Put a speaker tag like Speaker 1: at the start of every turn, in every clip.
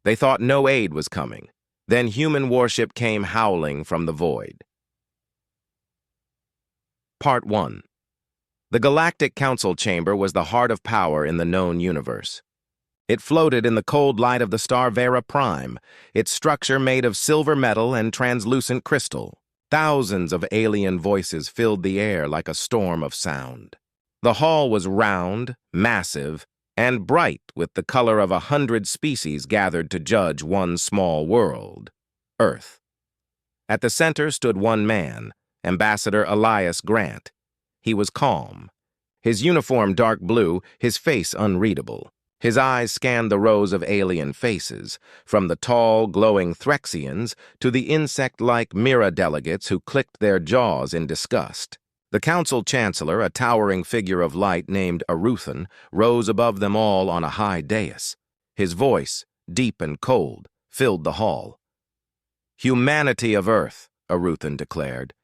Speaker 1: They thought no aid was coming. Then human warship came howling from the void. Part 1. The Galactic Council Chamber was the heart of power in the known universe. It floated in the cold light of the star Vera Prime, its structure made of silver metal and translucent crystal. Thousands of alien voices filled the air like a storm of sound. The hall was round, massive, and bright with the color of 100 species gathered to judge one small world, Earth. At the center stood one man, Ambassador Elias Grant. He was calm. His uniform dark blue, his face unreadable. His eyes scanned the rows of alien faces, from the tall, glowing Threxians to the insect-like Mira delegates who clicked their jaws in disgust. The council chancellor, a towering figure of light named Aruthan, rose above them all on a high dais. His voice, deep and cold, filled the hall. "Humanity of Earth," Aruthan declared.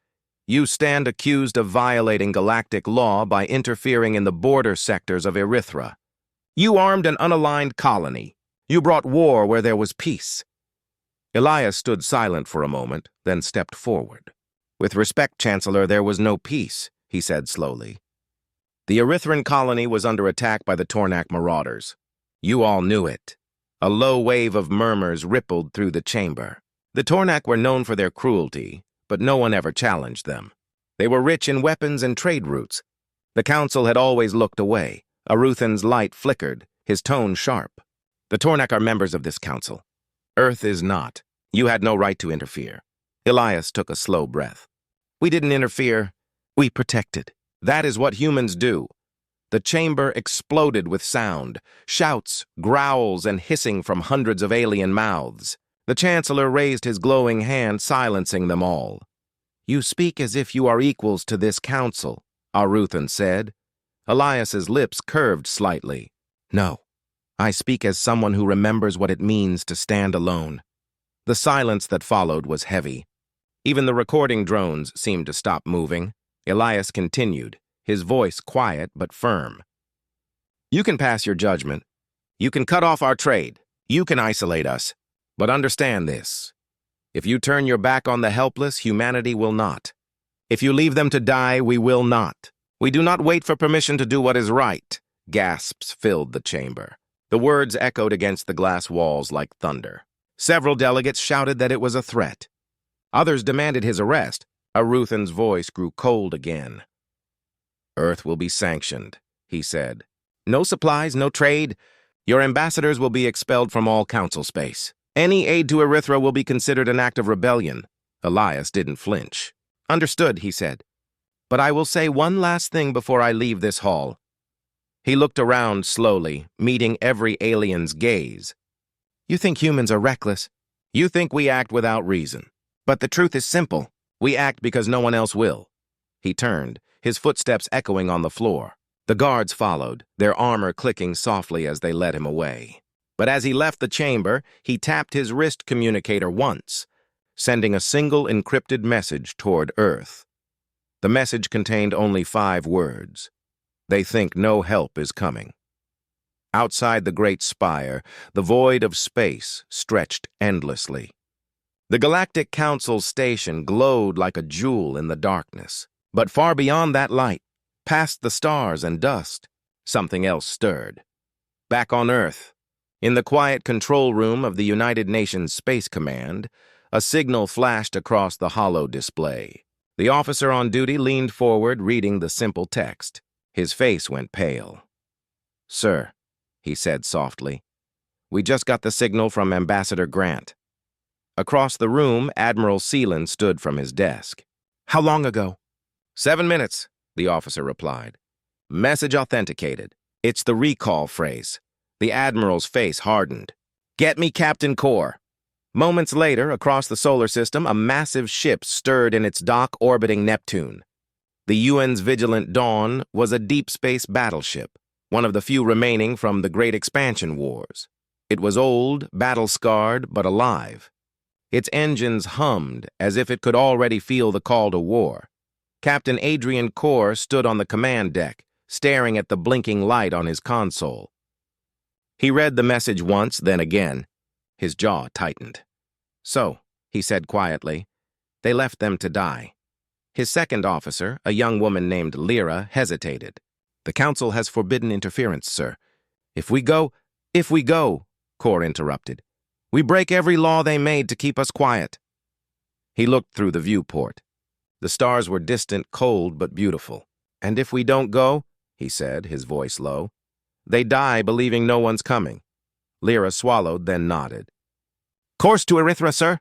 Speaker 1: "You stand accused of violating galactic law by interfering in the border sectors of Erythra. You armed an unaligned colony. You brought war where there was peace." Elias stood silent for a moment, then stepped forward. "With respect, Chancellor, there was no peace," he said slowly. "The Erythran colony was under attack by the Tornak marauders. You all knew it." A low wave of murmurs rippled through the chamber. The Tornak were known for their cruelty, but no one ever challenged them. They were rich in weapons and trade routes. The council had always looked away. Aruthan's light flickered, his tone sharp. "The Tornak are members of this council. Earth is not. You had no right to interfere." Elias took a slow breath. "We didn't interfere. We protected. That is what humans do." The chamber exploded with sound, shouts, growls, and hissing from hundreds of alien mouths. The Chancellor raised his glowing hand, silencing them all. "You speak as if you are equals to this council," Aruthan said. Elias's lips curved slightly. "No, I speak as someone who remembers what it means to stand alone." The silence that followed was heavy. Even the recording drones seemed to stop moving. Elias continued, his voice quiet but firm. "You can pass your judgment. You can cut off our trade. You can isolate us. But understand this. If you turn your back on the helpless, humanity will not. If you leave them to die, we will not. We do not wait for permission to do what is right." Gasps filled the chamber. The words echoed against the glass walls like thunder. Several delegates shouted that it was a threat. Others demanded his arrest. Aruthan's voice grew cold again. "Earth will be sanctioned," he said. "No supplies, no trade. Your ambassadors will be expelled from all council space. Any aid to Erythra will be considered an act of rebellion." Elias didn't flinch. "Understood," he said. "But I will say one last thing before I leave this hall." He looked around slowly, meeting every alien's gaze. "You think humans are reckless. You think we act without reason. But the truth is simple. We act because no one else will." He turned, his footsteps echoing on the floor. The guards followed, their armor clicking softly as they led him away. But as he left the chamber, he tapped his wrist communicator once, sending a single encrypted message toward Earth. The message contained only 5 words. "They think no help is coming." Outside the great spire, the void of space stretched endlessly. The Galactic Council station glowed like a jewel in the darkness. But far beyond that light, past the stars and dust, something else stirred. Back on Earth, in the quiet control room of the United Nations Space Command, a signal flashed across the hollow display. The officer on duty leaned forward, reading the simple text. His face went pale. "Sir," he said softly, "we just got the signal from Ambassador Grant." Across the room, Admiral Seelan stood from his desk. "How long ago?" 7 minutes, the officer replied. "Message authenticated. It's the recall phrase." The Admiral's face hardened. "Get me Captain Core." Moments later, across the solar system, a massive ship stirred in its dock orbiting Neptune. The UN's Vigilant Dawn was a deep space battleship, one of the few remaining from the Great Expansion Wars. It was old, battle-scarred, but alive. Its engines hummed as if it could already feel the call to war. Captain Adrian Core stood on the command deck, staring at the blinking light on his console. He read the message once, then again. His jaw tightened. "So," he said quietly, "they left them to die." His second officer, a young woman named Lyra, hesitated. "The council has forbidden interference, sir. If we go, Kor interrupted. "We break every law they made to keep us quiet." He looked through the viewport. The stars were distant, cold, but beautiful. "And if we don't go," he said, his voice low, "they die believing no one's coming." Lyra swallowed, then nodded. "Course to Erythra, sir."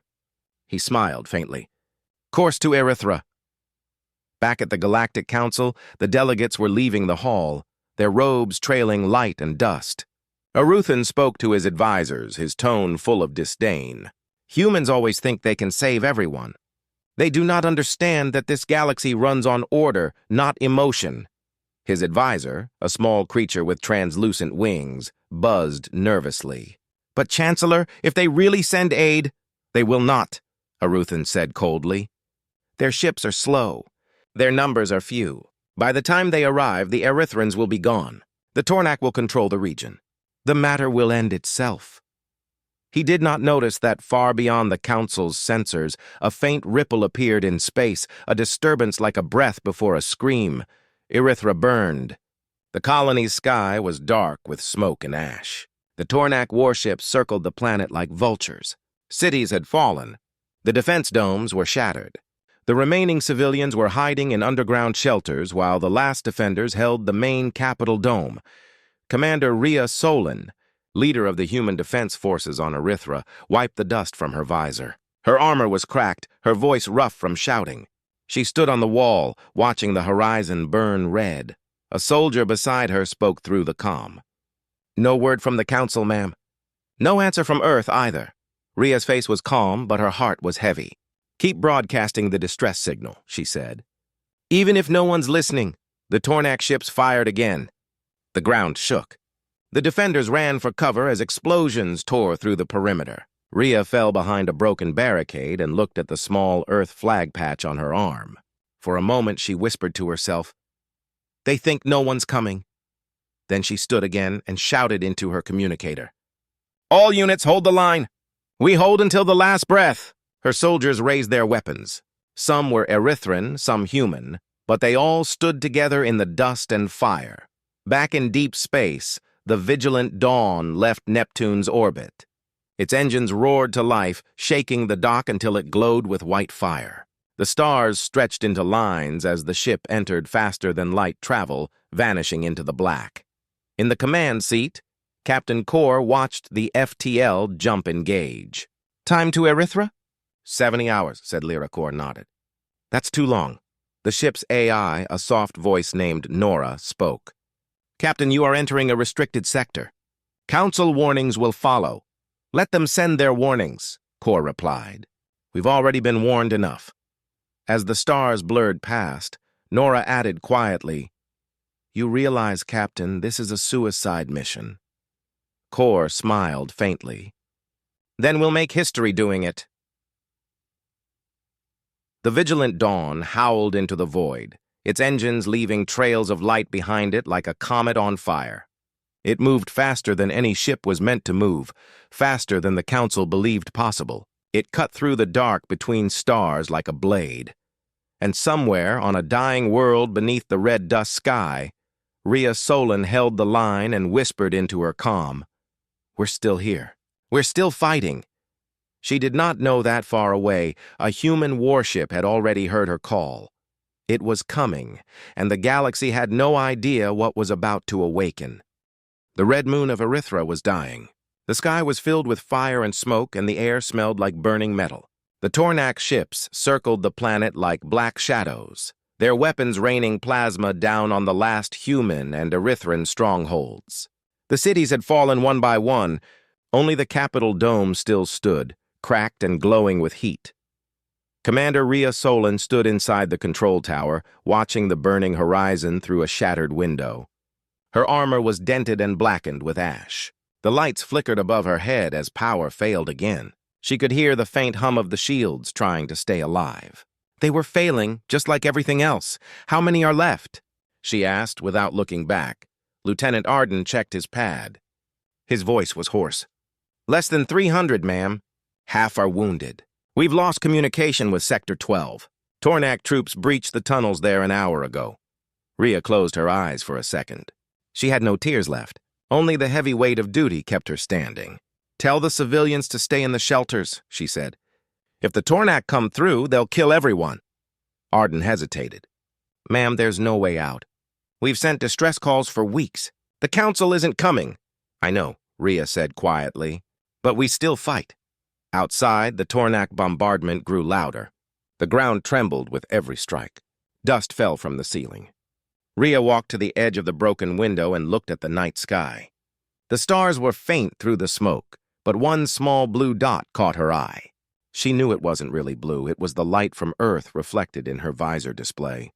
Speaker 1: He smiled faintly. "Course to Erythra." Back at the Galactic Council, the delegates were leaving the hall, their robes trailing light and dust. Aruthan spoke to his advisors, his tone full of disdain. "Humans always think they can save everyone. They do not understand that this galaxy runs on order, not emotion." His advisor, a small creature with translucent wings, buzzed nervously. "But Chancellor, if they really send aid—" "They will not," Aruthan said coldly. "Their ships are slow. Their numbers are few. By the time they arrive, the Erythrans will be gone. The Tornak will control the region. The matter will end itself." He did not notice that far beyond the Council's sensors, a faint ripple appeared in space, a disturbance like a breath before a scream. Erythra burned. The colony's sky was dark with smoke and ash. The Tornak warships circled the planet like vultures. Cities had fallen. The defense domes were shattered. The remaining civilians were hiding in underground shelters while the last defenders held the main capital dome. Commander Rhea Solon, leader of the human defense forces on Erythra, wiped the dust from her visor. Her armor was cracked, her voice rough from shouting. She stood on the wall, watching the horizon burn red. A soldier beside her spoke through the comm. "No word from the council, ma'am." "No answer from Earth, either." Rhea's face was calm, but her heart was heavy. "Keep broadcasting the distress signal," she said. "Even if no one's listening." The Tornak ships fired again. The ground shook. The defenders ran for cover as explosions tore through the perimeter. Rhea fell behind a broken barricade and looked at the small Earth flag patch on her arm. For a moment, she whispered to herself, "They think no one's coming." Then she stood again and shouted into her communicator. "All units, hold the line. We hold until the last breath." Her soldiers raised their weapons. Some were Erythran, some human, but they all stood together in the dust and fire. Back in deep space, the vigilant Dawn left Neptune's orbit. Its engines roared to life, shaking the dock until it glowed with white fire. The stars stretched into lines as the ship entered faster than light travel, vanishing into the black. In the command seat, Captain Kor watched the FTL jump in gauge. "Time to Erythra?" 70 hours, said Lyra. Kor nodded. "That's too long." The ship's AI, a soft voice named Nora, spoke. "Captain, you are entering a restricted sector. Council warnings will follow. Let them send their warnings," Kor replied. "We've already been warned enough." As the stars blurred past, Nora added quietly, "You realize, Captain, this is a suicide mission." Kor smiled faintly. "Then we'll make history doing it." The vigilant Dawn howled into the void, its engines leaving trails of light behind it like a comet on fire. It moved faster than any ship was meant to move, faster than the Council believed possible. It cut through the dark between stars like a blade. And somewhere, on a dying world beneath the red dust sky, Rhea Solon held the line and whispered into her comm, "We're still here. We're still fighting." She did not know that far away, a human warship had already heard her call. It was coming, and the galaxy had no idea what was about to awaken. The red moon of Erythra was dying. The sky was filled with fire and smoke, and the air smelled like burning metal. The Tornak ships circled the planet like black shadows, their weapons raining plasma down on the last human and Erythran strongholds. The cities had fallen one by one. Only the capital dome still stood, cracked and glowing with heat. Commander Rhea Solon stood inside the control tower, watching the burning horizon through a shattered window. Her armor was dented and blackened with ash. The lights flickered above her head as power failed again. She could hear the faint hum of the shields trying to stay alive. "They were failing, just like everything else. How many are left?" she asked without looking back. Lieutenant Arden checked his pad. His voice was hoarse. Less than 300, ma'am. Half are wounded. We've lost communication with Sector 12. Tornak troops breached the tunnels there an hour ago. Rhea closed her eyes for a second. She had no tears left. Only the heavy weight of duty kept her standing. Tell the civilians to stay in the shelters, she said. If the Tornak come through, they'll kill everyone. Arden hesitated. Ma'am, there's no way out. We've sent distress calls for weeks. The council isn't coming. I know, Rhea said quietly, but we still fight. Outside, the Tornak bombardment grew louder. The ground trembled with every strike. Dust fell from the ceiling. Rhea walked to the edge of the broken window and looked at the night sky. The stars were faint through the smoke, but one small blue dot caught her eye. She knew it wasn't really blue. It was the light from Earth reflected in her visor display.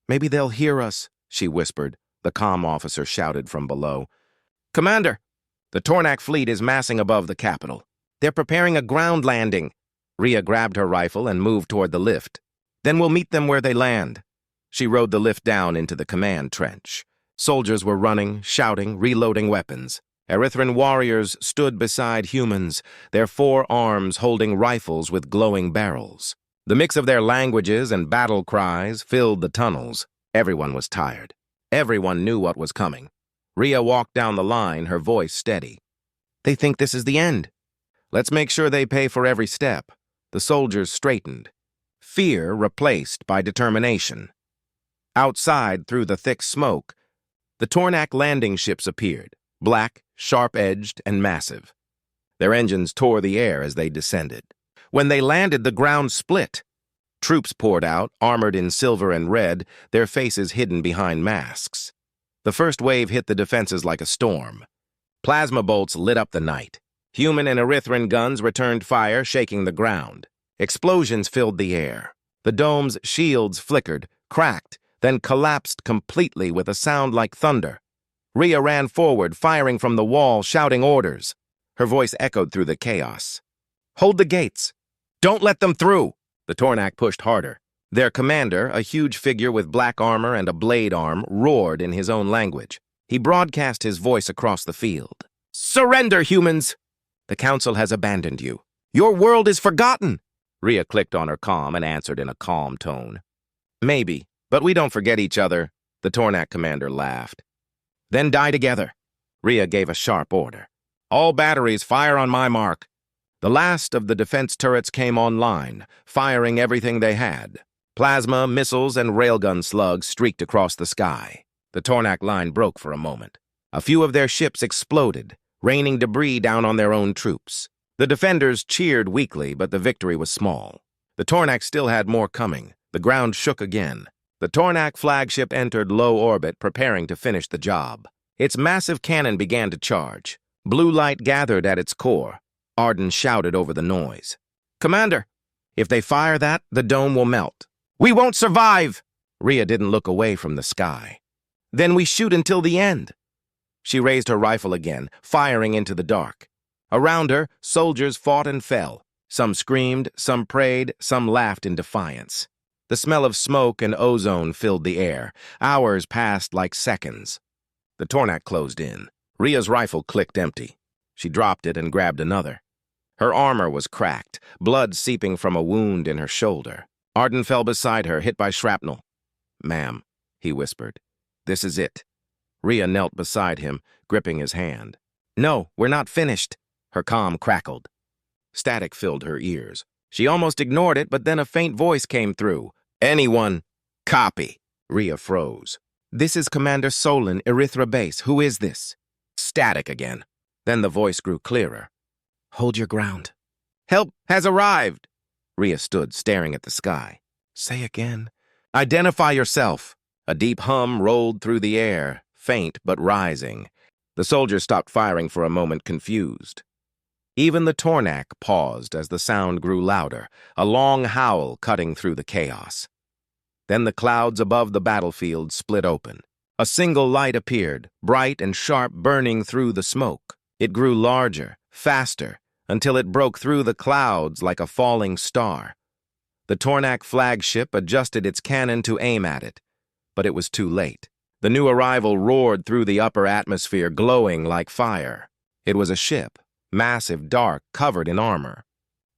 Speaker 1: Maybe they'll hear us, she whispered. The comm officer shouted from below. Commander! The Tornak fleet is massing above the capital. They're preparing a ground landing. Rhea grabbed her rifle and moved toward the lift. Then we'll meet them where they land. She rode the lift down into the command trench. Soldiers were running, shouting, reloading weapons. Erythran warriors stood beside humans, their 4 arms holding rifles with glowing barrels. The mix of their languages and battle cries filled the tunnels. Everyone was tired. Everyone knew what was coming. Rhea walked down the line, her voice steady. They think this is the end. Let's make sure they pay for every step. The soldiers straightened. Fear replaced by determination. Outside, through the thick smoke, the Tornak landing ships appeared, black, sharp-edged, and massive. Their engines tore the air as they descended. When they landed, the ground split. Troops poured out, armored in silver and red, their faces hidden behind masks. The first wave hit the defenses like a storm. Plasma bolts lit up the night. Human and Erythran guns returned fire, shaking the ground. Explosions filled the air. The dome's shields flickered, cracked, then collapsed completely with a sound like thunder. Rhea ran forward, firing from the wall, shouting orders. Her voice echoed through the chaos. Hold the gates. Don't let them through. The Tornak pushed harder. Their commander, a huge figure with black armor and a blade arm, roared in his own language. He broadcast his voice across the field. Surrender, humans! The council has abandoned you. Your world is forgotten. Rhea clicked on her comm and answered in a calm tone. Maybe, but we don't forget each other, the Tornak commander laughed. Then die together. Rhea gave a sharp order. All batteries fire on my mark. The last of the defense turrets came online, firing everything they had. Plasma, missiles, and railgun slugs streaked across the sky. The Tornak line broke for a moment. A few of their ships exploded, raining debris down on their own troops. The defenders cheered weakly, but the victory was small. The Tornak still had more coming. The ground shook again. The Tornak flagship entered low orbit, preparing to finish the job. Its massive cannon began to charge. Blue light gathered at its core. Arden shouted over the noise. Commander, if they fire that, the dome will melt. We won't survive! Rhea didn't look away from the sky. Then we shoot until the end. She raised her rifle again, firing into the dark. Around her, soldiers fought and fell. Some screamed, some prayed, some laughed in defiance. The smell of smoke and ozone filled the air. Hours passed like seconds. The Tornak closed in. Rhea's rifle clicked empty. She dropped it and grabbed another. Her armor was cracked, blood seeping from a wound in her shoulder. Arden fell beside her, hit by shrapnel. Ma'am, he whispered. This is it. Rhea knelt beside him, gripping his hand. No, we're not finished. Her comm crackled. Static filled her ears. She almost ignored it, but then a faint voice came through. Anyone, copy. Rhea froze. This is Commander Solon, Erythra Base. Who is this? Static again. Then the voice grew clearer. Hold your ground. Help has arrived. Rhea stood, staring at the sky. Say again. Identify yourself. A deep hum rolled through the air, faint but rising. The soldiers stopped firing for a moment, confused. Even the Tornak paused as the sound grew louder, a long howl cutting through the chaos. Then the clouds above the battlefield split open. A single light appeared, bright and sharp, burning through the smoke. It grew larger, faster, until it broke through the clouds like a falling star. The Tornak flagship adjusted its cannon to aim at it, but it was too late. The new arrival roared through the upper atmosphere, glowing like fire. It was a ship, massive, dark, covered in armor.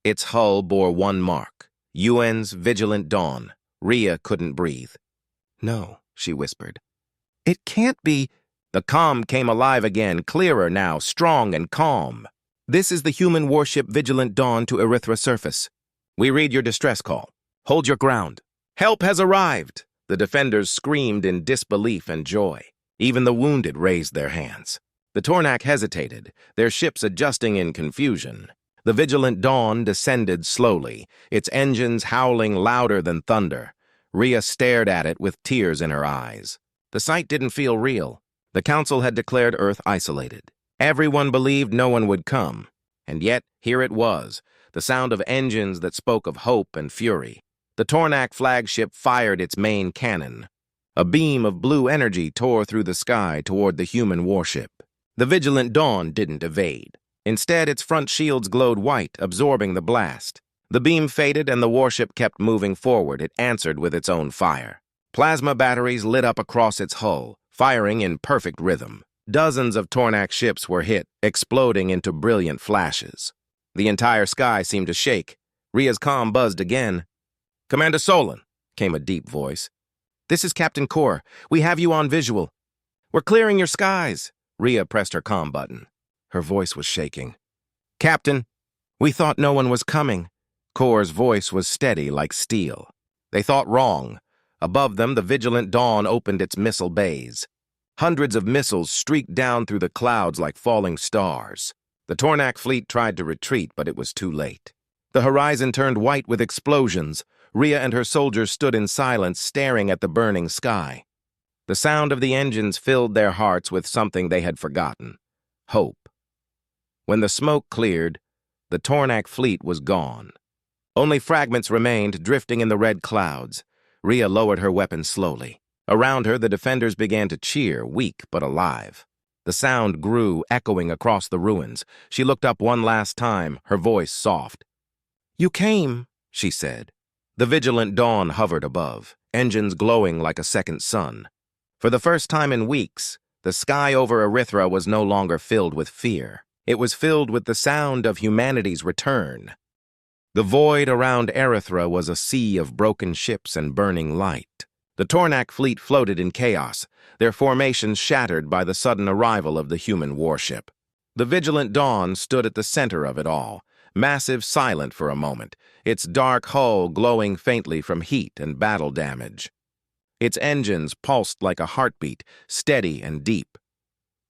Speaker 1: Its hull bore one mark, UN's Vigilant Dawn. Rhea couldn't breathe. "No," she whispered. "It can't be." The comm came alive again, clearer now, strong and calm. "This is the human warship Vigilant Dawn to Erythra surface. We read your distress call. Hold your ground. Help has arrived!" The defenders screamed in disbelief and joy. Even the wounded raised their hands. The Tornak hesitated, their ships adjusting in confusion. The Vigilant Dawn descended slowly, its engines howling louder than thunder. Rhea stared at it with tears in her eyes. The sight didn't feel real. The Council had declared Earth isolated. Everyone believed no one would come. And yet, here it was, the sound of engines that spoke of hope and fury. The Tornak flagship fired its main cannon. A beam of blue energy tore through the sky toward the human warship. The Vigilant Dawn didn't evade. Instead, its front shields glowed white, absorbing the blast. The beam faded and the warship kept moving forward. It answered with its own fire. Plasma batteries lit up across its hull, firing in perfect rhythm. Dozens of Tornak ships were hit, exploding into brilliant flashes. The entire sky seemed to shake. Rhea's comm buzzed again. "Commander Solon," came a deep voice. "This is Captain Kor. We have you on visual. We're clearing your skies." Rhea pressed her comm button. Her voice was shaking. "Captain, we thought no one was coming." Kor's voice was steady like steel. They thought wrong. Above them, the Vigilant Dawn opened its missile bays. Hundreds of missiles streaked down through the clouds like falling stars. The Tornak fleet tried to retreat, but it was too late. The horizon turned white with explosions. Rhea and her soldiers stood in silence, staring at the burning sky. The sound of the engines filled their hearts with something they had forgotten: hope. When the smoke cleared, the Tornak fleet was gone. Only fragments remained, drifting in the red clouds. Rhea lowered her weapon slowly. Around her, the defenders began to cheer, weak but alive. The sound grew, echoing across the ruins. She looked up one last time, her voice soft. "You came," she said. The Vigilant Dawn hovered above, engines glowing like a second sun. For the first time in weeks, the sky over Erythra was no longer filled with fear. It was filled with the sound of humanity's return. The void around Erythra was a sea of broken ships and burning light. The Tornak fleet floated in chaos, their formations shattered by the sudden arrival of the human warship. The Vigilant Dawn stood at the center of it all, massive, silent for a moment, its dark hull glowing faintly from heat and battle damage. Its engines pulsed like a heartbeat, steady and deep.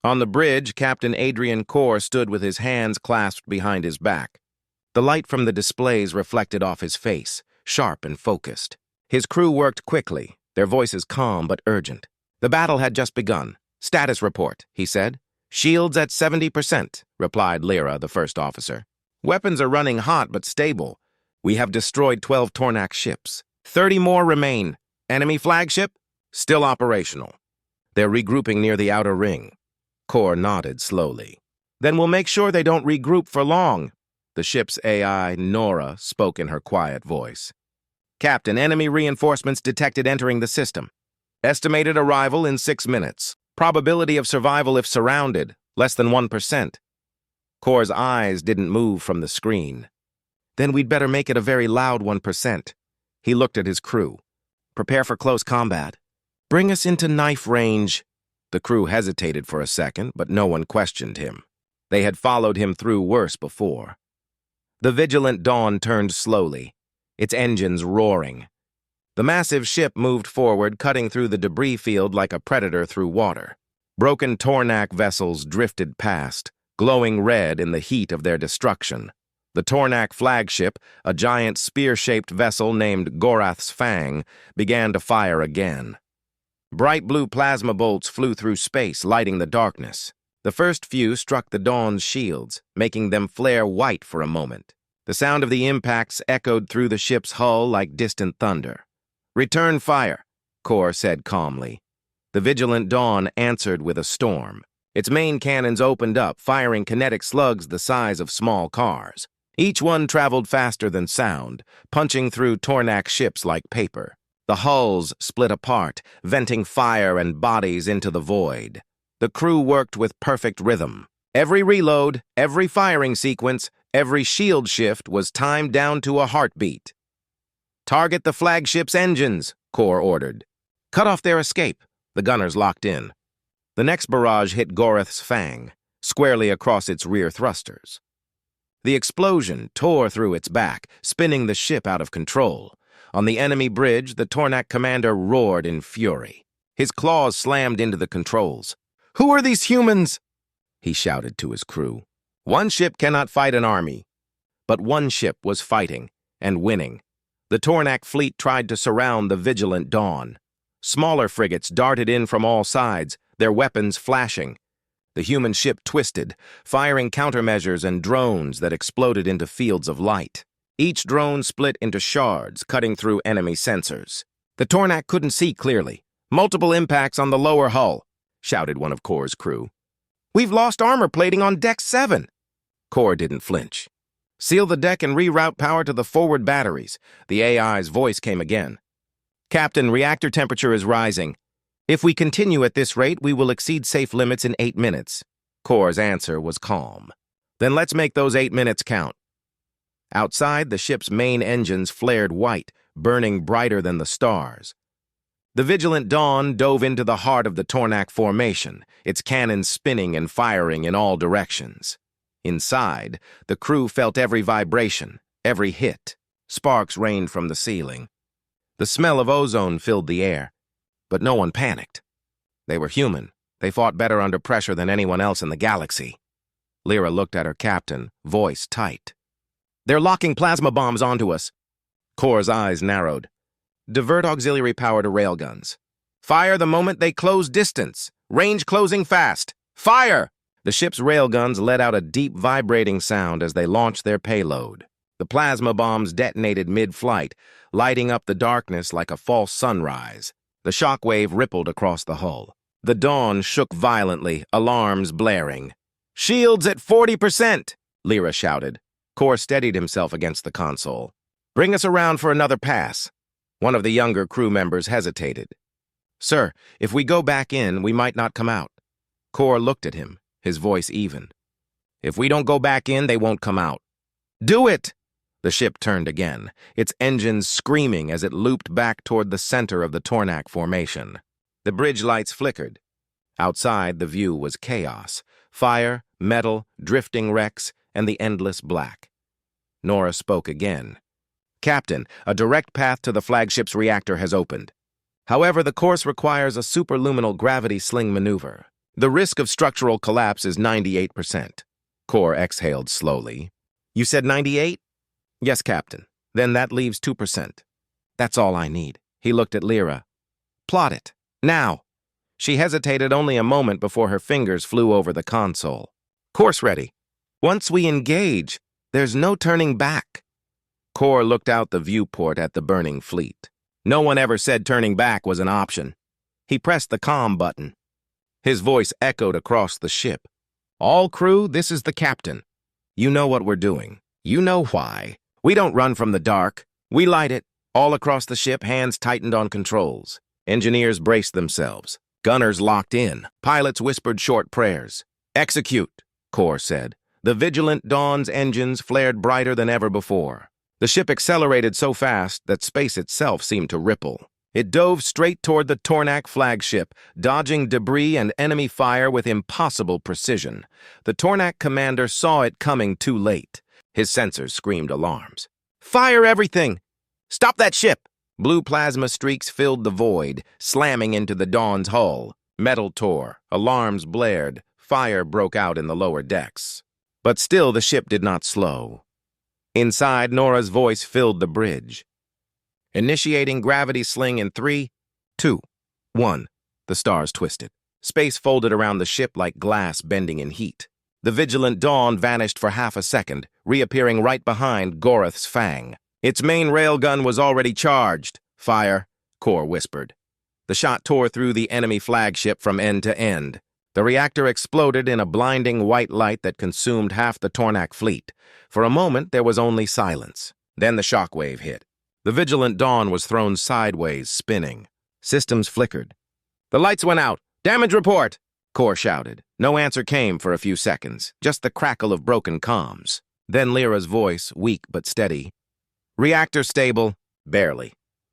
Speaker 1: On the bridge, Captain Adrian Kor stood with his hands clasped behind his back. The light from the displays reflected off his face, sharp and focused. His crew worked quickly, their voices calm but urgent. "The battle had just begun. Status report," he said. "Shields at 70%, replied Lyra, the first officer. "Weapons are running hot but stable. We have destroyed 12 Tornak ships. 30 more remain. Enemy flagship? Still operational. They're regrouping near the outer ring." Kor nodded slowly. "Then we'll make sure they don't regroup for long." The ship's AI, Nora, spoke in her quiet voice. "Captain, enemy reinforcements detected entering the system. Estimated arrival in 6 minutes. Probability of survival if surrounded, less than 1%. Kor's eyes didn't move from the screen. "Then we'd better make it a very loud 1%. He looked at his crew. "Prepare for close combat. Bring us into knife range." The crew hesitated for a second, but no one questioned him. They had followed him through worse before. The Vigilant Dawn turned slowly, its engines roaring. The massive ship moved forward, cutting through the debris field like a predator through water. Broken Tornak vessels drifted past, glowing red in the heat of their destruction. The Tornak flagship, a giant spear-shaped vessel named Gorath's Fang, began to fire again. Bright blue plasma bolts flew through space, lighting the darkness. The first few struck the Dawn's shields, making them flare white for a moment. The sound of the impacts echoed through the ship's hull like distant thunder. "Return fire," Kor said calmly. The Vigilant Dawn answered with a storm. Its main cannons opened up, firing kinetic slugs the size of small cars. Each one traveled faster than sound, punching through Tornak ships like paper. The hulls split apart, venting fire and bodies into the void. The crew worked with perfect rhythm. Every reload, every firing sequence, every shield shift was timed down to a heartbeat. "Target the flagship's engines," Kor ordered. "Cut off their escape." The gunners locked in. The next barrage hit Goreth's fang, squarely across its rear thrusters. The explosion tore through its back, spinning the ship out of control. On the enemy bridge, the Tornak commander roared in fury. His claws slammed into the controls. "Who are these humans?" he shouted to his crew. One ship cannot fight an army. But one ship was fighting, and winning. The Tornak fleet tried to surround the vigilant Dawn. Smaller frigates darted in from all sides, their weapons flashing. The human ship twisted, firing countermeasures and drones that exploded into fields of light. Each drone split into shards, cutting through enemy sensors. The Tornak couldn't see clearly. "Multiple impacts on the lower hull," shouted one of Kor's crew. "We've lost armor plating on Deck 7. Kor didn't flinch. "Seal the deck and reroute power to the forward batteries." The AI's voice came again. "Captain, reactor temperature is rising. If we continue at this rate, we will exceed safe limits in 8 minutes. Kor's answer was calm. "Then let's make those 8 minutes count." Outside, the ship's main engines flared white, burning brighter than the stars. The vigilant Dawn dove into the heart of the Tornak formation, its cannons spinning and firing in all directions. Inside, the crew felt every vibration, every hit. Sparks rained from the ceiling. The smell of ozone filled the air. But no one panicked. They were human. They fought better under pressure than anyone else in the galaxy. Lyra looked at her captain, voice tight. "They're locking plasma bombs onto us." Kor's eyes narrowed. "Divert auxiliary power to railguns. Fire the moment they close distance. Range closing fast. Fire!" The ship's railguns let out a deep vibrating sound as they launched their payload. The plasma bombs detonated mid-flight, lighting up the darkness like a false sunrise. The shockwave rippled across the hull. The Dawn shook violently, alarms blaring. "Shields at 40%, Lyra shouted. Kor steadied himself against the console. "Bring us around for another pass." One of the younger crew members hesitated. "Sir, if we go back in, we might not come out." Kor looked at him, his voice even. "If we don't go back in, they won't come out." "Do it!" The ship turned again, its engines screaming as it looped back toward the center of the Tornak formation. The bridge lights flickered. Outside, the view was chaos. Fire, metal, drifting wrecks, and the endless black. Nora spoke again. "Captain, a direct path to the flagship's reactor has opened. However, the course requires a superluminal gravity sling maneuver. The risk of structural collapse is 98%. Kor exhaled slowly. "You said 98? "Yes, Captain. Then that leaves 2%. "That's all I need." He looked at Lyra. "Plot it. Now." She hesitated only a moment before her fingers flew over the console. "Course ready. Once we engage, there's no turning back." Kor looked out the viewport at the burning fleet. No one ever said turning back was an option. He pressed the comm button. His voice echoed across the ship. "All crew, this is the captain. You know what we're doing. You know why. We don't run from the dark. We light it." All across the ship, hands tightened on controls. Engineers braced themselves. Gunners locked in. Pilots whispered short prayers. "Execute," Kor said. The vigilant Dawn's engines flared brighter than ever before. The ship accelerated so fast that space itself seemed to ripple. It dove straight toward the Tornak flagship, dodging debris and enemy fire with impossible precision. The Tornak commander saw it coming too late. His sensors screamed alarms. "Fire everything! Stop that ship!" Blue plasma streaks filled the void, slamming into the Dawn's hull. Metal tore, alarms blared, fire broke out in the lower decks. But still the ship did not slow. Inside, Nora's voice filled the bridge. "Initiating gravity sling in 3, 2, 1. The stars twisted. Space folded around the ship like glass bending in heat. The vigilant Dawn vanished for half a second, reappearing right behind Goreth's fang. Its main railgun was already charged. "Fire," Kor whispered. The shot tore through the enemy flagship from end to end. The reactor exploded in a blinding white light that consumed half the Tornak fleet. For a moment, there was only silence. Then the shockwave hit. The vigilant Dawn was thrown sideways, spinning. Systems flickered. "The lights went out. Damage report!" Kor shouted. No answer came for a few seconds, just the crackle of broken comms. Then Lyra's voice, weak but steady. Reactor stable, barely.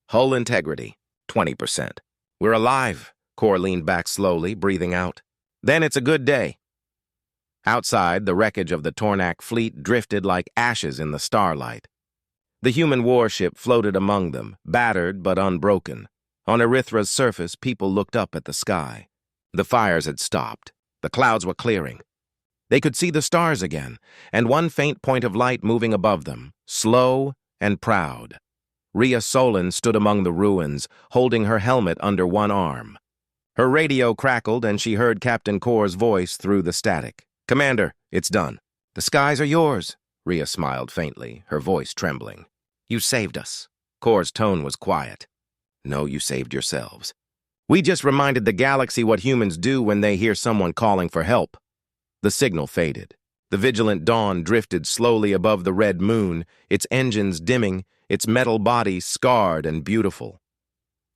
Speaker 1: Hull integrity, 20%. We're alive. Kor leaned back slowly, breathing out. Then it's a good day. Outside, the wreckage of the Tornak fleet drifted like ashes in the starlight. The human warship floated among them, battered but unbroken. On Erythra's surface, people looked up at the sky. The fires had stopped. The clouds were clearing. They could see the stars again, and one faint point of light moving above them, slow and proud. Rhea Solon stood among the ruins, holding her helmet under one arm. Her radio crackled, and she heard Captain Kor's voice through the static. Commander, it's done. The skies are yours. Rhea smiled faintly, her voice trembling. You saved us. Kor's tone was quiet. No, you saved yourselves. We just reminded the galaxy what humans do when they hear someone calling for help. The signal faded. The vigilant dawn drifted slowly above the red moon, its engines dimming, its metal body scarred and beautiful.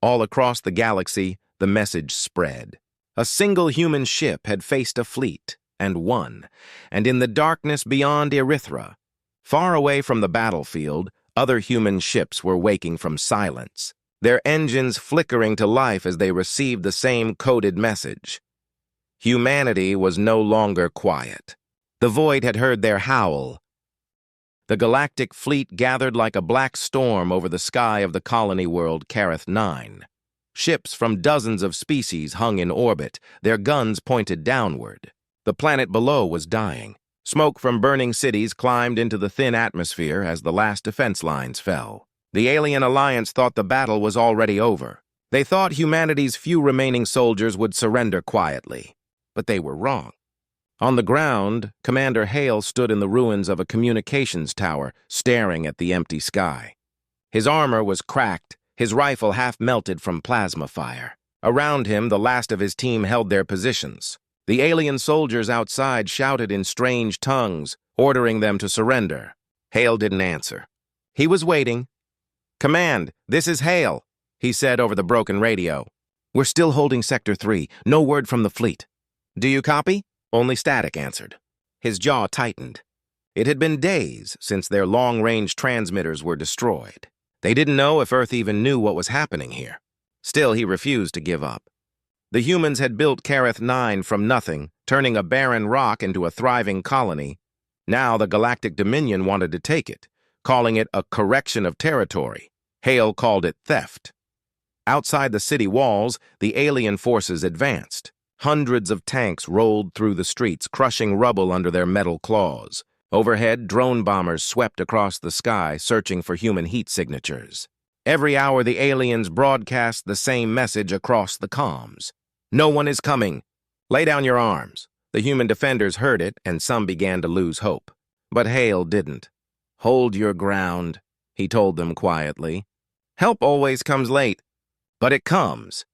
Speaker 1: All across the galaxy, the message spread. A single human ship had faced a fleet, and won. And in the darkness beyond Erythra, far away from the battlefield, other human ships were waking from silence, their engines flickering to life as they received the same coded message. Humanity was no longer quiet. The void had heard their howl. The galactic fleet gathered like a black storm over the sky of the colony world Kareth 9. Ships from dozens of species hung in orbit, their guns pointed downward. The planet below was dying. Smoke from burning cities climbed into the thin atmosphere as the last defense lines fell. The alien alliance thought the battle was already over. They thought humanity's few remaining soldiers would surrender quietly. But they were wrong. On the ground, Commander Hale stood in the ruins of a communications tower, staring at the empty sky. His armor was cracked, his rifle half melted from plasma fire. Around him, the last of his team held their positions. The alien soldiers outside shouted in strange tongues, ordering them to surrender. Hale didn't answer. He was waiting. Command, this is Hale, he said over the broken radio. We're still holding Sector 3. No word from the fleet. Do you copy? Only static answered. His jaw tightened. It had been days since their long-range transmitters were destroyed. They didn't know if Earth even knew what was happening here. Still, he refused to give up. The humans had built Kareth 9 from nothing, turning a barren rock into a thriving colony. Now the Galactic Dominion wanted to take it, calling it a correction of territory. Hale called it theft. Outside the city walls, the alien forces advanced. Hundreds of tanks rolled through the streets, crushing rubble under their metal claws. Overhead, drone bombers swept across the sky, searching for human heat signatures. Every hour, the aliens broadcast the same message across the comms. No one is coming. Lay down your arms. The human defenders heard it, and some began to lose hope. But Hale didn't. Hold your ground, he told them quietly. Help always comes late, but it comes.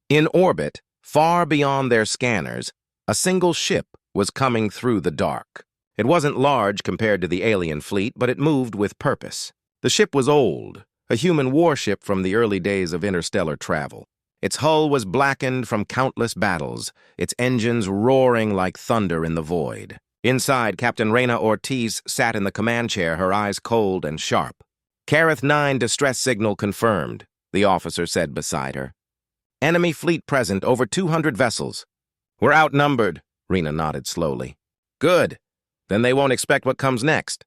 Speaker 1: In orbit, far beyond their scanners, a single ship was coming through the dark. It wasn't large compared to the alien fleet, but it moved with purpose. The ship was old, a human warship from the early days of interstellar travel. Its hull was blackened from countless battles, its engines roaring like thunder in the void. Inside, Captain Reyna Ortiz sat in the command chair, her eyes cold and sharp. Kareth 9 distress signal confirmed, the officer said beside her. Enemy fleet present, over 200 vessels. We're outnumbered, Rena nodded slowly. Good. Then they won't expect what comes next.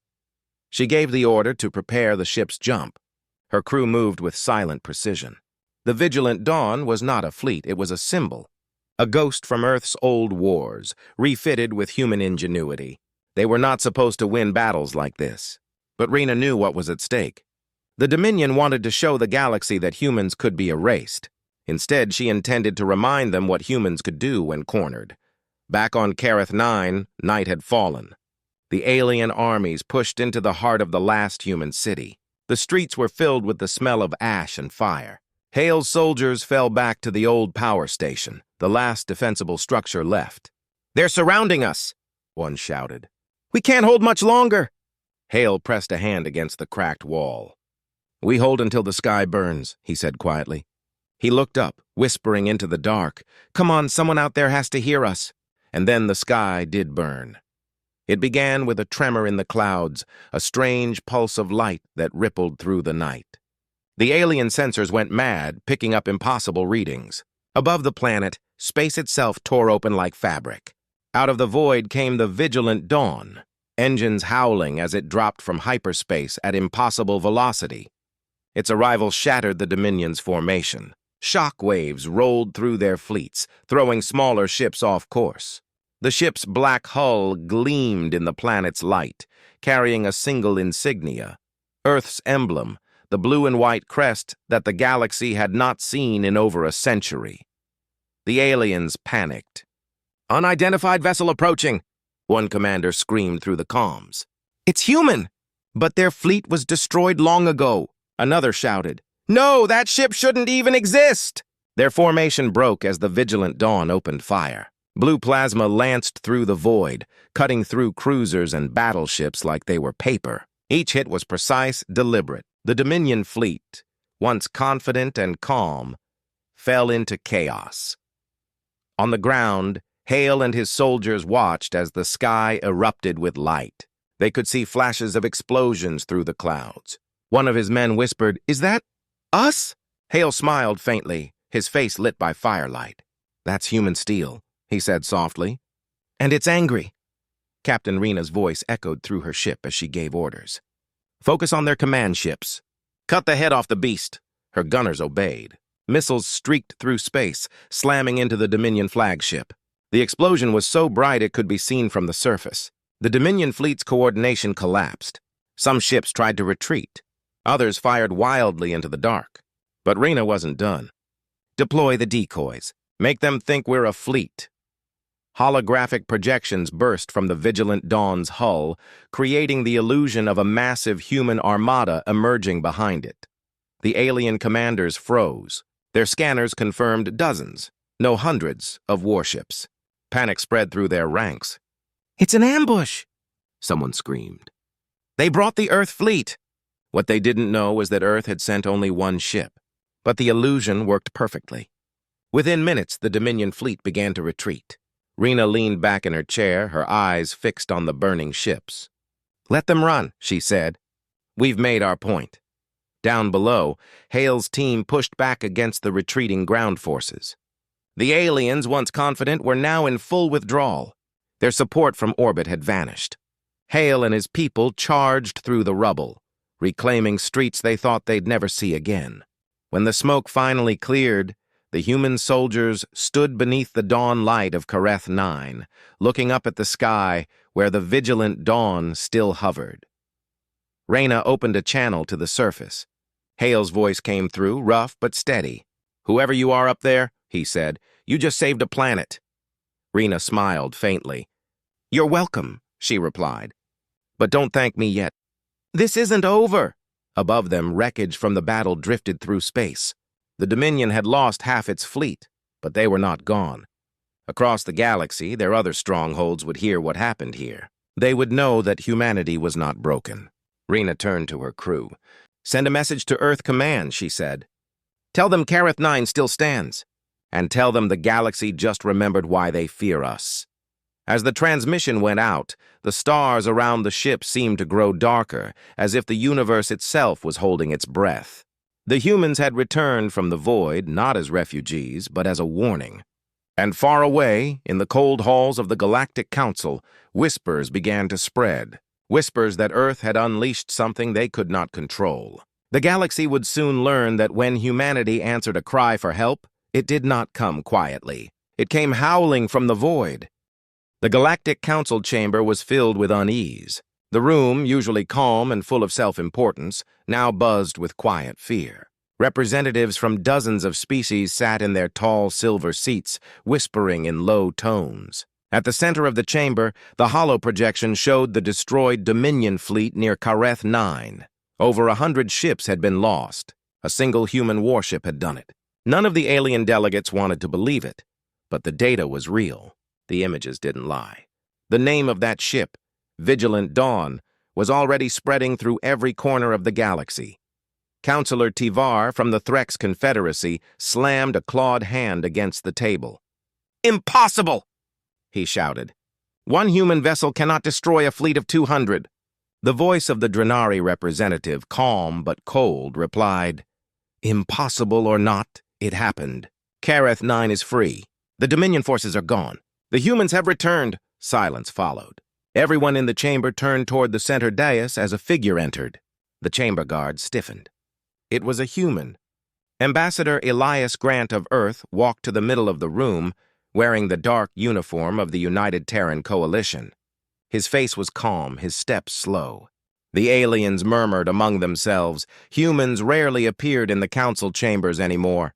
Speaker 1: She gave the order to prepare the ship's jump. Her crew moved with silent precision. The Vigilant Dawn was not a fleet, it was a symbol. A ghost from Earth's old wars, refitted with human ingenuity. They were not supposed to win battles like this. But Rena knew what was at stake. The Dominion wanted to show the galaxy that humans could be erased. Instead, she intended to remind them what humans could do when cornered. Back on Kareth 9, night had fallen. The alien armies pushed into the heart of the last human city. The streets were filled with the smell of ash and fire. Hale's soldiers fell back to the old power station, the last defensible structure left. They're surrounding us, one shouted. We can't hold much longer. Hale pressed a hand against the cracked wall. We hold until the sky burns, he said quietly. He looked up, whispering into the dark. Come on, someone out there has to hear us. And then the sky did burn. It began with a tremor in the clouds, a strange pulse of light that rippled through the night. The alien sensors went mad, picking up impossible readings. Above the planet, space itself tore open like fabric. Out of the void came the vigilant dawn, engines howling as it dropped from hyperspace at impossible velocity. Its arrival shattered the Dominion's formation. Shock waves rolled through their fleets, throwing smaller ships off course. The ship's black hull gleamed in the planet's light, carrying a single insignia, Earth's emblem, the blue and white crest that the galaxy had not seen in over a century. The aliens panicked. "Unidentified vessel approaching," one commander screamed through the comms. "It's human!" "But their fleet was destroyed long ago," another shouted. "No, that ship shouldn't even exist!" Their formation broke as the vigilant dawn opened fire. Blue plasma lanced through the void, cutting through cruisers and battleships like they were paper. Each hit was precise, deliberate. The Dominion fleet, once confident and calm, fell into chaos. On the ground, Hale and his soldiers watched as the sky erupted with light. They could see flashes of explosions through the clouds. One of his men whispered, "Is that us?" Hale smiled faintly, his face lit by firelight. "That's human steel," he said softly. "And it's angry." Captain Rena's voice echoed through her ship as she gave orders. "Focus on their command ships. Cut the head off the beast." Her gunners obeyed. Missiles streaked through space, slamming into the Dominion flagship. The explosion was so bright it could be seen from the surface. The Dominion fleet's coordination collapsed. Some ships tried to retreat. Others fired wildly into the dark. But Rena wasn't done. "Deploy the decoys. Make them think we're a fleet." Holographic projections burst from the vigilant dawn's hull, creating the illusion of a massive human armada emerging behind it. The alien commanders froze. Their scanners confirmed dozens, no hundreds, of warships. Panic spread through their ranks. "It's an ambush!" someone screamed. "They brought the Earth fleet!" What they didn't know was that Earth had sent only one ship. But the illusion worked perfectly. Within minutes, the Dominion fleet began to retreat. Rena leaned back in her chair, her eyes fixed on the burning ships. "Let them run," she said. "We've made our point." Down below, Hale's team pushed back against the retreating ground forces. The aliens, once confident, were now in full withdrawal. Their support from orbit had vanished. Hale and his people charged through the rubble, reclaiming streets they thought they'd never see again. When the smoke finally cleared, the human soldiers stood beneath the dawn light of Kareth 9, looking up at the sky where the vigilant dawn still hovered. Rena opened a channel to the surface. Hale's voice came through, rough but steady. "Whoever you are up there," he said, "you just saved a planet." Rena smiled faintly. "You're welcome," she replied. "But don't thank me yet. This isn't over." Above them, wreckage from the battle drifted through space. The Dominion had lost half its fleet, but they were not gone. Across the galaxy, their other strongholds would hear what happened here. They would know that humanity was not broken. Rena turned to her crew. "Send a message to Earth Command," she said. "Tell them Kareth 9 still stands. And tell them the galaxy just remembered why they fear us." As the transmission went out, the stars around the ship seemed to grow darker, as if the universe itself was holding its breath. The humans had returned from the void, not as refugees, but as a warning. And far away, in the cold halls of the Galactic Council, whispers began to spread. Whispers that Earth had unleashed something they could not control. The galaxy would soon learn that when humanity answered a cry for help, it did not come quietly. It came howling from the void. The Galactic Council chamber was filled with unease. The room, usually calm and full of self-importance, now buzzed with quiet fear. Representatives from dozens of species sat in their tall silver seats, whispering in low tones. At the center of the chamber, the holo projection showed the destroyed Dominion fleet near Kareth 9. Over 100 ships had been lost. A single human warship had done it. None of the alien delegates wanted to believe it, but the data was real. The images didn't lie. The name of that ship, Vigilant Dawn, was already spreading through every corner of the galaxy. Counselor Tivar from the Threx Confederacy slammed a clawed hand against the table. "Impossible!" he shouted. "One human vessel cannot destroy a fleet of 200. The voice of the Drenari representative, calm but cold, replied, "Impossible or not, it happened. Kareth 9 is free. The Dominion forces are gone. The humans have returned." Silence followed. Everyone in the chamber turned toward the center dais as a figure entered. The chamber guard stiffened. It was a human. Ambassador Elias Grant of Earth walked to the middle of the room, wearing the dark uniform of the United Terran Coalition. His face was calm, his steps slow. The aliens murmured among themselves. Humans rarely appeared in the council chambers anymore.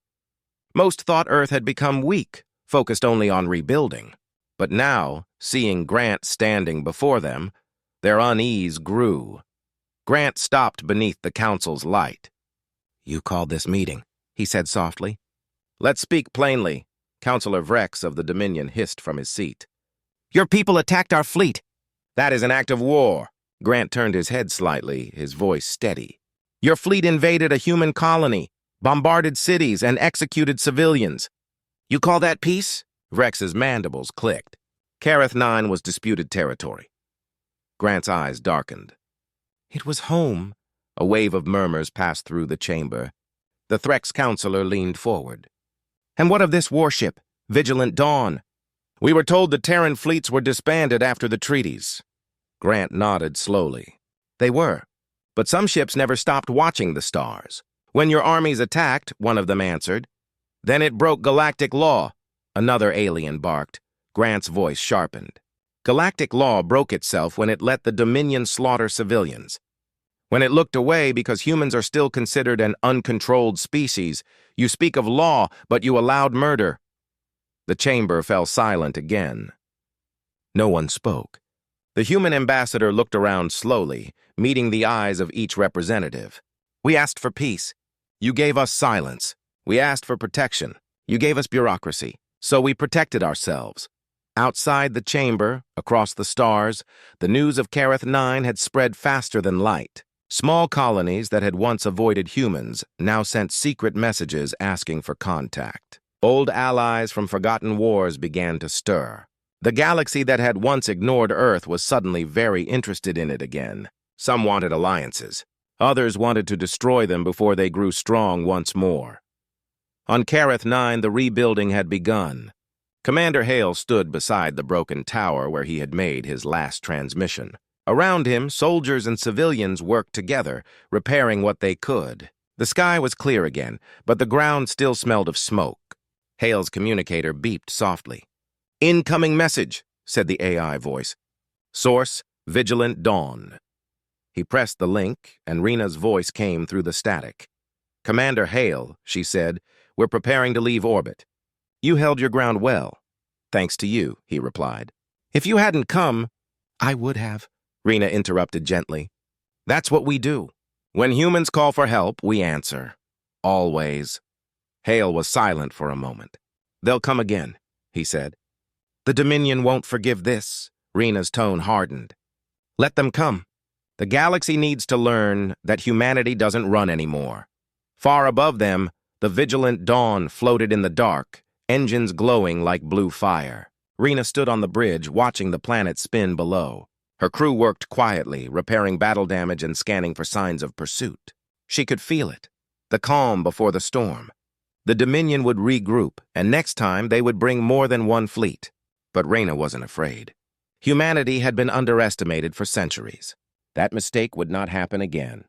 Speaker 1: Most thought Earth had become weak, focused only on rebuilding. But now, seeing Grant standing before them, their unease grew. Grant stopped beneath the council's light. "You called this meeting," he said softly. "Let's speak plainly," Councilor Vrex of the Dominion hissed from his seat. "Your people attacked our fleet." "That is an act of war." Grant turned his head slightly, his voice steady. "Your fleet invaded a human colony, bombarded cities, and executed civilians. You call that peace?" Vrex's mandibles clicked. Kareth 9 was disputed territory. Grant's eyes darkened. "It was home." A wave of murmurs passed through the chamber. The Threx counselor leaned forward. "And what of this warship, Vigilant Dawn?" "We were told the Terran fleets were disbanded after the treaties." Grant nodded slowly. "They were. But some ships never stopped watching the stars. When your armies attacked," one of them answered. "Then it broke galactic law," another alien barked. Grant's voice sharpened. "Galactic law broke itself when it let the Dominion slaughter civilians. When it looked away because humans are still considered an uncontrolled species. You speak of law, but you allowed murder." The chamber fell silent again. No one spoke. The human ambassador looked around slowly, meeting the eyes of each representative. "We asked for peace. You gave us silence. We asked for protection. You gave us bureaucracy. So we protected ourselves." Outside the chamber, across the stars, the news of Kareth 9 had spread faster than light. Small colonies that had once avoided humans now sent secret messages asking for contact. Old allies from forgotten wars began to stir. The galaxy that had once ignored Earth was suddenly very interested in it again. Some wanted alliances. Others wanted to destroy them before they grew strong once more. On Kareth 9, the rebuilding had begun. Commander Hale stood beside the broken tower where he had made his last transmission. Around him, soldiers and civilians worked together, repairing what they could. The sky was clear again, but the ground still smelled of smoke. Hale's communicator beeped softly. "Incoming message," said the AI voice. "Source, Vigilant Dawn." He pressed the link, and Rena's voice came through the static. "Commander Hale," she said, "we're preparing to leave orbit." "You held your ground well." "Thanks to you," he replied. "If you hadn't come—" "I would have," Rena interrupted gently. "That's what we do. When humans call for help, we answer. Always." Hale was silent for a moment. "They'll come again," he said. "The Dominion won't forgive this." Rena's tone hardened. "Let them come. The galaxy needs to learn that humanity doesn't run anymore." Far above them, the Vigilant Dawn floated in the dark, engines glowing like blue fire. Rena stood on the bridge, watching the planet spin below. Her crew worked quietly, repairing battle damage and scanning for signs of pursuit. She could feel it, the calm before the storm. The Dominion would regroup, and next time they would bring more than one fleet. But Rena wasn't afraid. Humanity had been underestimated for centuries. That mistake would not happen again.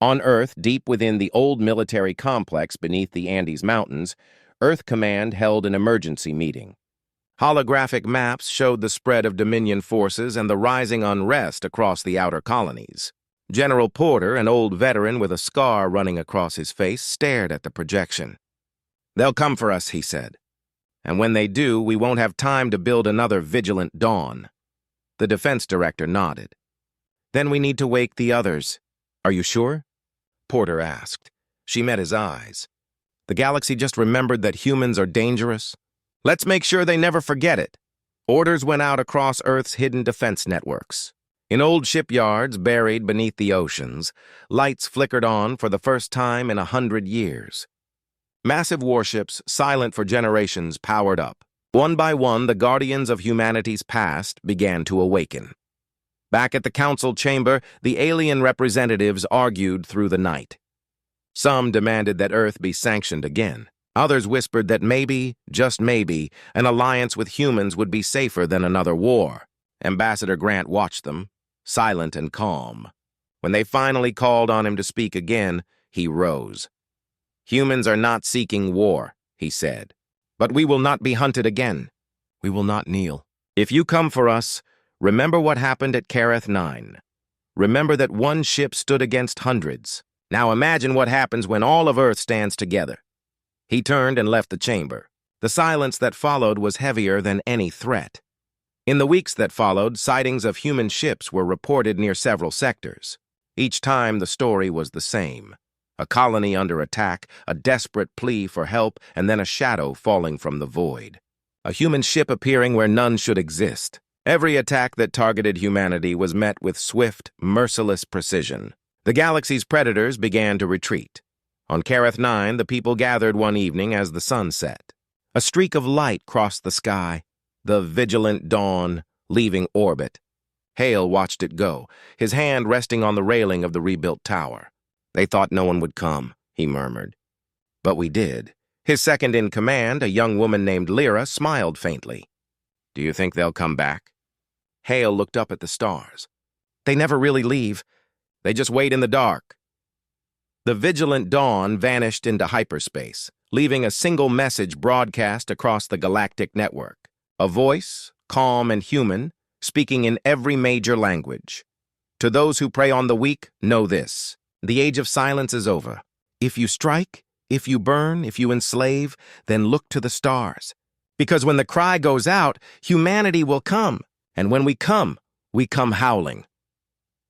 Speaker 1: On Earth, deep within the old military complex beneath the Andes Mountains, Earth Command held an emergency meeting. Holographic maps showed the spread of Dominion forces and the rising unrest across the outer colonies. General Porter, an old veteran with a scar running across his face, stared at the projection. "They'll come for us," he said. "And when they do, we won't have time to build another Vigilant Dawn." The defense director nodded. "Then we need to wake the others." "Are you sure?" Porter asked. She met his eyes. "The galaxy just remembered that humans are dangerous. Let's make sure they never forget it." Orders went out across Earth's hidden defense networks. In old shipyards buried beneath the oceans, lights flickered on for the first time in 100 years. Massive warships, silent for generations, powered up. One by one, the guardians of humanity's past began to awaken. Back at the council chamber, the alien representatives argued through the night. Some demanded that Earth be sanctioned again. Others whispered that maybe, just maybe, an alliance with humans would be safer than another war. Ambassador Grant watched them, silent and calm. When they finally called on him to speak again, he rose. "Humans are not seeking war," he said. "But we will not be hunted again. We will not kneel. If you come for us, remember what happened at Kareth 9. Remember that one ship stood against hundreds. Now imagine what happens when all of Earth stands together." He turned and left the chamber. The silence that followed was heavier than any threat. In the weeks that followed, sightings of human ships were reported near several sectors. Each time the story was the same. A colony under attack, a desperate plea for help, and then a shadow falling from the void. A human ship appearing where none should exist. Every attack that targeted humanity was met with swift, merciless precision. The galaxy's predators began to retreat. On Kareth 9, the people gathered one evening as the sun set. A streak of light crossed the sky, the vigilant dawn leaving orbit. Hale watched it go, his hand resting on the railing of the rebuilt tower. "They thought no one would come," he murmured. "But we did." His second-in-command, a young woman named Lyra, smiled faintly. "Do you think they'll come back?" Hale looked up at the stars. "They never really leave. They just wait in the dark." The vigilant dawn vanished into hyperspace, leaving a single message broadcast across the galactic network. A voice, calm and human, speaking in every major language. "To those who prey on the weak, know this. The age of silence is over. If you strike, if you burn, if you enslave, then look to the stars. Because when the cry goes out, humanity will come. And when we come howling."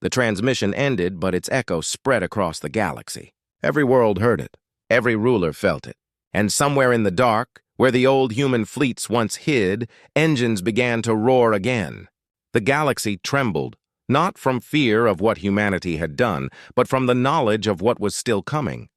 Speaker 1: The transmission ended, but its echo spread across the galaxy. Every world heard it. Every ruler felt it. And somewhere in the dark, where the old human fleets once hid, engines began to roar again. The galaxy trembled, not from fear of what humanity had done, but from the knowledge of what was still coming.